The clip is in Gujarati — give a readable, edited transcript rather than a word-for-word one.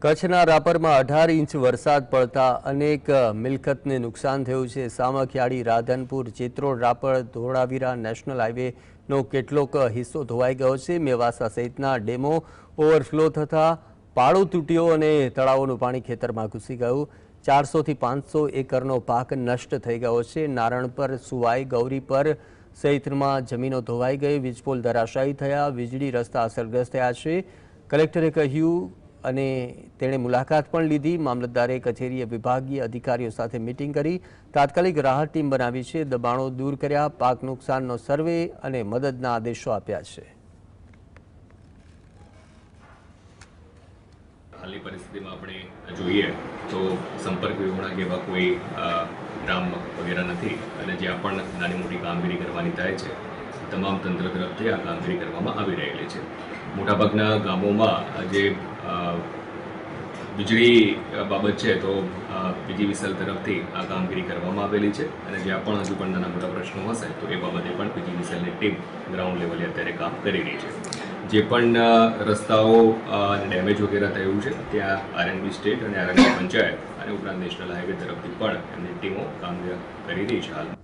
કચ્છના રાપરમાં 18 ઇંચ વરસાદ પડતા અનેક મિલકતને નુકસાન થયું છે। સામખિયાળી, રાધનપુર, ચિત્રોડ, રાપર, ધોળાવીરા નેશનલ હાઈવેનો કેટલોક હિસ્સો ધોવાઈ ગયો છે। મેવાસા સહિતના ડેમો ઓવરફ્લો થતા પાળો તૂટ્યો અને તળાવોનું પાણી ખેતરમાં ઘૂસી ગયું। 400 થી 500 એકરનો પાક નષ્ટ થઈ ગયો છે। નારણપર, સુવાઈ, ગૌરીપર સહિતમાં જમીનો ધોવાઈ ગઈ। વીજપોલ ધરાશાયી થયા, વીજળી રસ્તા અસરગ્રસ્ત થયા છે। કલેક્ટરે કહ્યું અને તેણે મુલાકાત પણ લીધી। મામલતદારે કચેરીએ વિભાગીય અધિકારીઓ સાથે મીટિંગ કરી તાત્કાલિક રાહત ટીમ બનાવી છે। દબાણો દૂર કર્યા, પાક નુકસાનનો સર્વે અને મદદના આદેશો આપ્યા છે। હાલની પરિસ્થિતિમાં આપણે જોઈએ તો સંપર્ક વિહોણા જેવા કોઈ ગ્રામ વગેરે નથી અને જ્યાં પણ નાની મોટી કામગીરી કરવાની થાય છે તમામ તંત્ર તરફથી આ કામગીરી કરવામાં આવી રહેલી છે। મોટાભાગના ગામોમાં જે વીજળી બાબત છે તો પીજીવીસીએલ તરફથી આ કામગીરી કરવામાં આવેલી છે અને જ્યાં પણ હજુ પણ નાના મોટા પ્રશ્નો હશે તો એ બાબતે પણ પીજીવીસીએલની ટીમ ગ્રાઉન્ડ લેવલે અત્યારે કામ કરી રહી છે। જે પણ રસ્તાઓ ડેમેજ વગેરે થયું છે ત્યાં આરએનબી સ્ટેટ અને આરએનબી પંચાયત અને ઉપરાંત નેશનલ હાઈવે તરફથી પણ એમની ટીમો કામ કરી રહી છે હાલ।